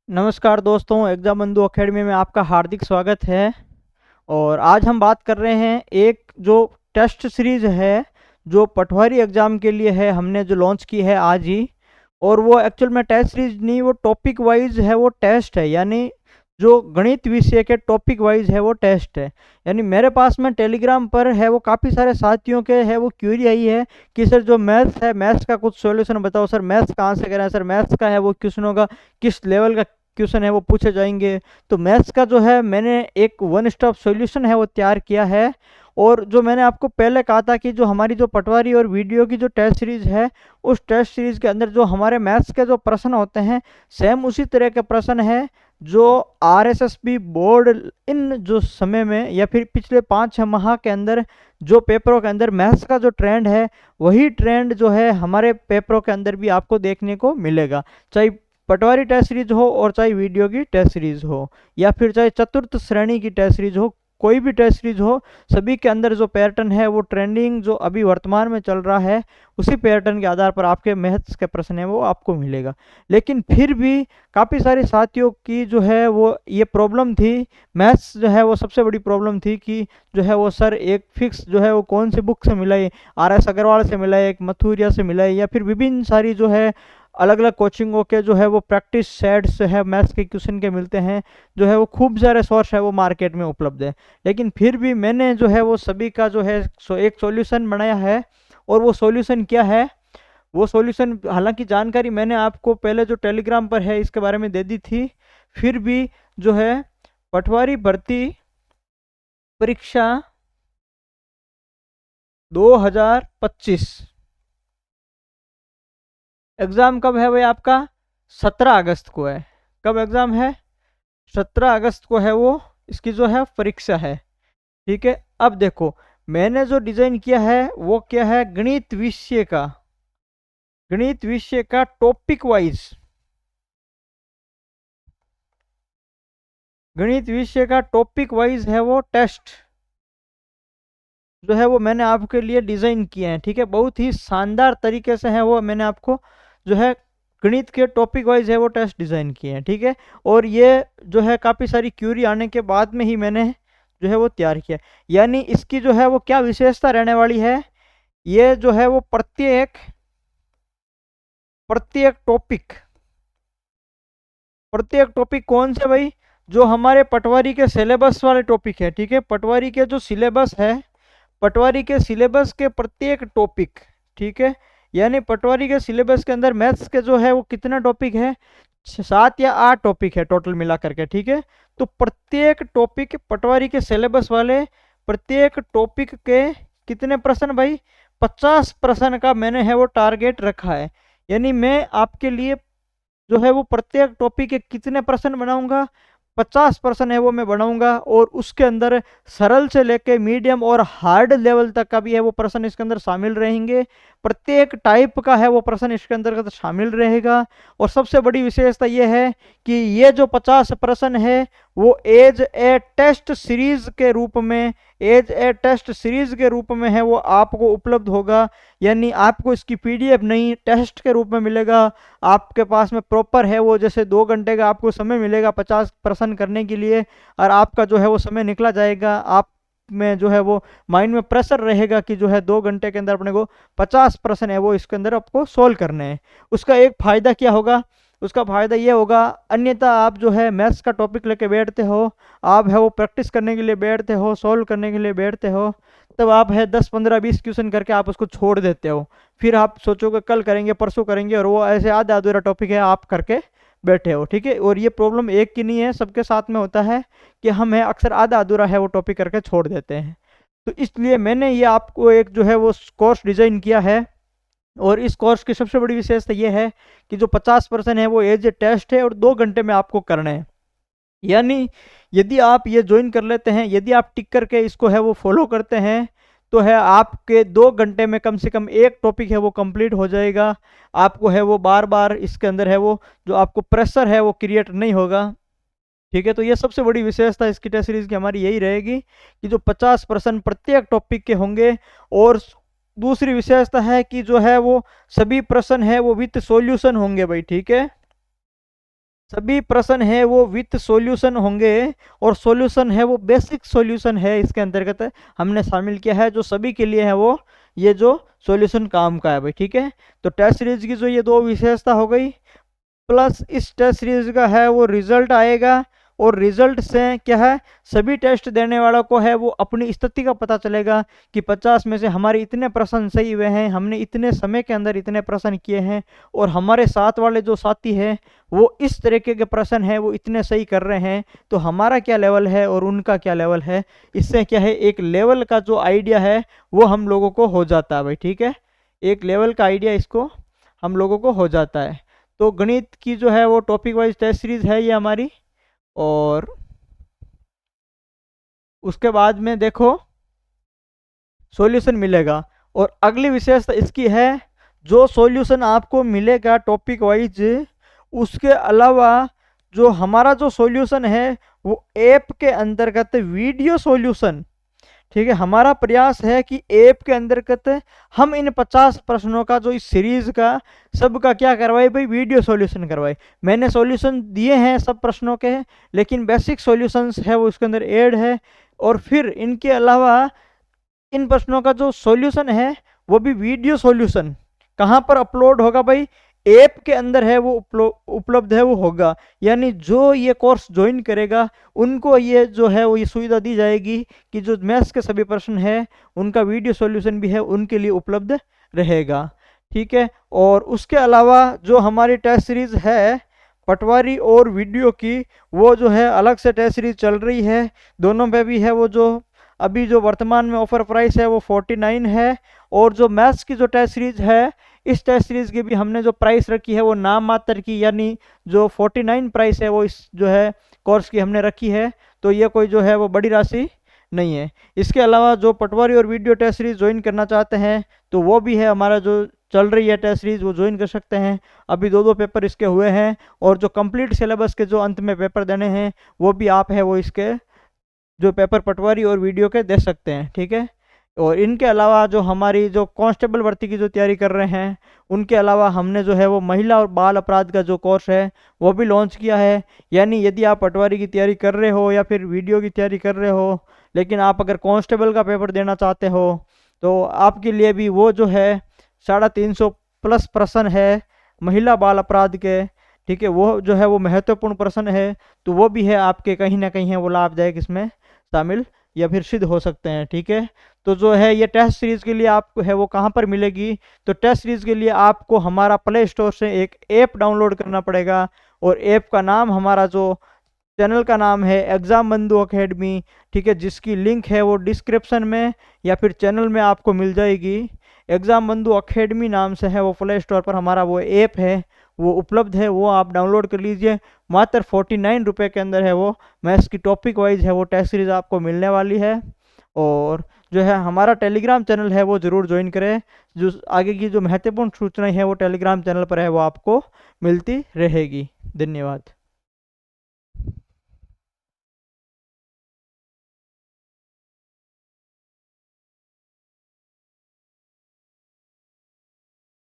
नमस्कार दोस्तों, एग्जाम बंधु एकेडमी में आपका हार्दिक स्वागत है। और आज हम बात कर रहे हैं एक जो टेस्ट सीरीज है जो पटवारी एग्जाम के लिए है, हमने जो लॉन्च की है आज ही। और वो एक्चुअल में टेस्ट सीरीज नहीं, वो टॉपिक वाइज है, वो टेस्ट है। यानी जो गणित विषय के टॉपिक वाइज है वो टेस्ट है। यानी मेरे पास में टेलीग्राम पर है वो काफ़ी सारे साथियों के है वो क्यूरी आई है कि सर जो मैथ्स है, मैथ्स का कुछ सॉल्यूशन बताओ सर, मैथ्स कहाँ से करें सर, मैथ्स का है वो क्वेश्चनों का किस लेवल का क्वेश्चन है वो पूछे जाएंगे। तो मैथ्स का जो है मैंने एक वन स्टॉप सॉल्यूशन है वो तैयार किया है। और जो मैंने आपको पहले कहा था कि जो हमारी जो पटवारी और वीडियो की जो टेस्ट सीरीज है, उस टेस्ट सीरीज के अंदर जो हमारे मैथ्स के जो प्रश्न होते हैं सेम उसी तरह के प्रश्न है जो आरएसएसबी बोर्ड इन जो समय में या फिर पिछले 5-6 माह के अंदर जो पेपरों के अंदर मैथ्स का जो ट्रेंड है वही ट्रेंड जो है हमारे पेपरों के अंदर भी आपको देखने को मिलेगा। चाहे पटवारी टेस्ट सीरीज हो और चाहे वीडियो की टेस्ट सीरीज हो या फिर चाहे चतुर्थ श्रेणी की टेस्ट सीरीज हो, कोई भी टेस्ट सीरीज हो, सभी के अंदर जो पैटर्न है वो ट्रेंडिंग जो अभी वर्तमान में चल रहा है उसी पैटर्न के आधार पर आपके मैथ्स के प्रश्न है वो आपको मिलेगा। लेकिन फिर भी काफ़ी सारे साथियों की जो है वो ये प्रॉब्लम थी, मैथ्स जो है वो सबसे बड़ी प्रॉब्लम थी कि जो है वो सर एक फिक्स जो है वो कौन सी बुक से मिलाए, RS अग्रवाल से मिलाए, एक मथुरिया से मिलाए, या फिर विभिन्न सारी जो है अलग अलग कोचिंगों के जो है वो प्रैक्टिस सेट्स है मैथ्स के क्वेश्चन के मिलते हैं, जो है वो खूब सारे सोर्स है वो मार्केट में उपलब्ध है। लेकिन फिर भी मैंने जो है वो सभी का जो है एक सॉल्यूशन बनाया है। और वो सॉल्यूशन क्या है, वो सॉल्यूशन हालांकि जानकारी मैंने आपको पहले जो टेलीग्राम पर है इसके बारे में दे दी थी, फिर भी जो है पटवारी भर्ती परीक्षा 2025 एग्ज़ाम कब है भाई आपका? 17 अगस्त को है। कब एग्ज़ाम है? 17 अगस्त को है वो इसकी जो है परीक्षा है। ठीक है, अब देखो मैंने जो डिज़ाइन किया है वो क्या है, गणित विषय का टॉपिक वाइज, गणित विषय का टॉपिक वाइज है वो टेस्ट जो है वो मैंने आपके लिए डिज़ाइन किए हैं। ठीक है, बहुत ही शानदार तरीके से है वो मैंने आपको जो है गणित के टॉपिक वाइज है वो टेस्ट डिज़ाइन किए हैं। ठीक है, और ये जो है काफ़ी सारी क्यूरी आने के बाद में ही मैंने जो है वो तैयार किया। यानी इसकी जो है वो क्या विशेषता रहने वाली है, ये जो है वो प्रत्येक प्रत्येक टॉपिक प्रत्येक टॉपिक कौन से भाई, जो हमारे पटवारी के सिलेबस वाले टॉपिक है। ठीक है, पटवारी के जो सिलेबस है, पटवारी के सिलेबस के प्रत्येक टॉपिक। ठीक है, यानी पटवारी के सिलेबस के अंदर मैथ्स के जो है वो कितना टॉपिक है, 7 या 8 टॉपिक है टोटल मिला करके। ठीक है, तो प्रत्येक टॉपिक पटवारी के सिलेबस वाले प्रत्येक टॉपिक के कितने प्रश्न भाई, 50 प्रश्न का मैंने है वो टारगेट रखा है। यानी मैं आपके लिए जो है वो प्रत्येक टॉपिक के कितने प्रश्न बनाऊंगा, 50% है वो मैं बनाऊंगा। और उसके अंदर सरल से लेके मीडियम और हार्ड लेवल तक का भी है वो प्रश्न इसके अंदर शामिल रहेंगे। प्रत्येक टाइप का है वो प्रश्न इसके अंतर्गत शामिल रहेगा। और सबसे बड़ी विशेषता ये है कि ये जो 50 प्रश्न है वो एज ए टेस्ट सीरीज के रूप में, है वो आपको उपलब्ध होगा। यानी आपको इसकी PDF नहीं, टेस्ट के रूप में मिलेगा। आपके पास में प्रॉपर है वो, जैसे 2 घंटे का आपको समय मिलेगा 50 प्रश्न करने के लिए, और आपका जो है वो समय निकला जाएगा। आप में जो है वो माइंड में प्रेशर रहेगा कि जो है 2 घंटे के अंदर अपने को 50 प्रश्न है वो इसके अंदर आपको सोल्व करने हैं। उसका एक फायदा क्या होगा, उसका फायदा ये होगा, अन्यथा आप जो है मैथ्स का टॉपिक लेके बैठते हो, आप है वो प्रैक्टिस करने के लिए बैठते हो, सोल्व करने के लिए बैठते हो, तब आप है 10 15 20 क्वेश्चन करके आप उसको छोड़ देते हो। फिर आप सोचोगे कल करेंगे परसों करेंगे, और वो ऐसे आधा अधूरा टॉपिक है आप करके बैठे हो। ठीक है, और ये प्रॉब्लम एक की नहीं है, सबके साथ में होता है कि हम है अक्सर आधा अधूरा है वो टॉपिक करके छोड़ देते हैं। तो इसलिए मैंने ये आपको एक जो है वो कोर्स डिज़ाइन किया है। और इस कोर्स की सबसे बड़ी विशेषता ये है कि जो 50% है वो एज ए टेस्ट है और 2 घंटे में आपको करना है। यानी यदि आप ये ज्वाइन कर लेते हैं, यदि आप टिक करके इसको है वो फॉलो करते हैं, तो है आपके 2 घंटे में कम से कम एक टॉपिक है वो कंप्लीट हो जाएगा। आपको है वो बार बार इसके अंदर है वो जो आपको प्रेशर है वो क्रिएट नहीं होगा। ठीक है, तो ये सबसे बड़ी विशेषता इसकी टेस्ट सीरीज की हमारी यही रहेगी कि जो 50% प्रत्येक टॉपिक के होंगे। और दूसरी विशेषता है कि जो है वो सभी प्रश्न है वो विथ सॉल्यूशन होंगे भाई। ठीक है, सभी प्रश्न है वो विथ सॉल्यूशन होंगे, और सॉल्यूशन है वो बेसिक सॉल्यूशन है, इसके अंतर्गत हमने शामिल किया है, जो सभी के लिए है वो ये जो सॉल्यूशन काम का है भाई। ठीक है, तो टेस्ट सीरीज की जो ये दो विशेषता हो गई, प्लस इस टेस्ट सीरीज का है वो रिजल्ट आएगा, और रिजल्ट से क्या है, सभी टेस्ट देने वालों को है वो अपनी स्थिति का पता चलेगा कि 50 में से हमारे इतने प्रश्न सही हुए हैं, हमने इतने समय के अंदर इतने प्रश्न किए हैं, और हमारे साथ वाले जो साथी हैं वो इस तरीके के प्रश्न हैं वो इतने सही कर रहे हैं, तो हमारा क्या लेवल है और उनका क्या लेवल है। इससे क्या है, एक लेवल का जो आइडिया है वो हम लोगों को हो जाता है भाई। ठीक है, एक लेवल का आइडिया इसको हम लोगों को हो जाता है। तो गणित की जो है वो टॉपिक वाइज टेस्ट सीरीज है ये हमारी, और उसके बाद में देखो सॉल्यूशन मिलेगा। और अगली विशेषता इसकी है, जो सॉल्यूशन आपको मिलेगा टॉपिक वाइज, उसके अलावा जो हमारा जो सॉल्यूशन है वो ऐप के अंतर्गत वीडियो सॉल्यूशन। ठीक है, हमारा प्रयास है कि ऐप के अंतर्गत हम इन 50 प्रश्नों का जो इस सीरीज का सब का क्या करवाए भाई, वीडियो सॉल्यूशन करवाए। मैंने सॉल्यूशन दिए हैं सब प्रश्नों के, लेकिन बेसिक सॉल्यूशंस है वो इसके अंदर ऐड है, और फिर इनके अलावा इन प्रश्नों का जो सॉल्यूशन है वो भी वीडियो सॉल्यूशन कहाँ पर अपलोड होगा भाई, ऐप के अंदर है वो उपलब्ध है वो होगा। यानी जो ये कोर्स ज्वाइन करेगा उनको ये जो है वो ये सुविधा दी जाएगी कि जो मैथ्स के सभी प्रश्न है उनका वीडियो सॉल्यूशन भी है उनके लिए उपलब्ध रहेगा। ठीक है, और उसके अलावा जो हमारी टेस्ट सीरीज है पटवारी और वीडियो की, वो जो है अलग से टेस्ट सीरीज चल रही है, दोनों पे भी है वो जो अभी जो वर्तमान में ऑफर प्राइस है वो 49 है। और जो मैथ्स की जो टेस्ट सीरीज है, इस टेस्ट सीरीज की भी हमने जो प्राइस रखी है वो नाम मात्र की, यानी जो 49 प्राइस है वो इस जो है कोर्स की हमने रखी है, तो ये कोई जो है वो बड़ी राशि नहीं है। इसके अलावा जो पटवारी और वीडियो टेस्ट सीरीज ज्वाइन करना चाहते हैं तो वो भी है, हमारा जो चल रही है टेस्ट सीरीज वो ज्वाइन कर सकते हैं। अभी दो पेपर इसके हुए हैं, और जो कंप्लीट सिलेबस के जो अंत में पेपर देने हैं वो भी आप है वो इसके जो पेपर पटवारी और वीडियो के दे सकते हैं। ठीक है, और इनके अलावा जो हमारी जो कांस्टेबल भर्ती की जो तैयारी कर रहे हैं, उनके अलावा हमने जो है वो महिला और बाल अपराध का जो कोर्स है वो भी लॉन्च किया है। यानी यदि आप पटवारी की तैयारी कर रहे हो या फिर वीडियो की तैयारी कर रहे हो, लेकिन आप अगर कांस्टेबल का पेपर देना चाहते हो, तो आपके लिए भी वो जो है 350 प्लस प्रश्न है महिला बाल अपराध के। ठीक है, वो जो है वो महत्वपूर्ण प्रश्न है, तो वो भी है आपके कहीं ना कहीं है वो लाभदायक इसमें शामिल या फिर सिद्ध हो सकते हैं। ठीक है, तो जो है ये टेस्ट सीरीज के लिए आपको है वो कहाँ पर मिलेगी, तो टेस्ट सीरीज के लिए आपको हमारा प्ले स्टोर से एक ऐप डाउनलोड करना पड़ेगा, और ऐप का नाम हमारा जो चैनल का नाम है एग्जाम बंधु अकेडमी। ठीक है, जिसकी लिंक है वो डिस्क्रिप्शन में या फिर चैनल में आपको मिल जाएगी। एग्जाम बंधु अकेडमी नाम से है वो प्ले स्टोर पर हमारा वो ऐप है वो उपलब्ध है, वो आप डाउनलोड कर लीजिए। मात्र 49 रुपये के अंदर है वो मैथ्स की टॉपिक वाइज है वो टेस्ट सीरीज आपको मिलने वाली है। और जो है हमारा टेलीग्राम चैनल है वो ज़रूर ज्वाइन करें, जो आगे की जो महत्वपूर्ण सूचनाएं है वो टेलीग्राम चैनल पर है वो आपको मिलती रहेगी। धन्यवाद।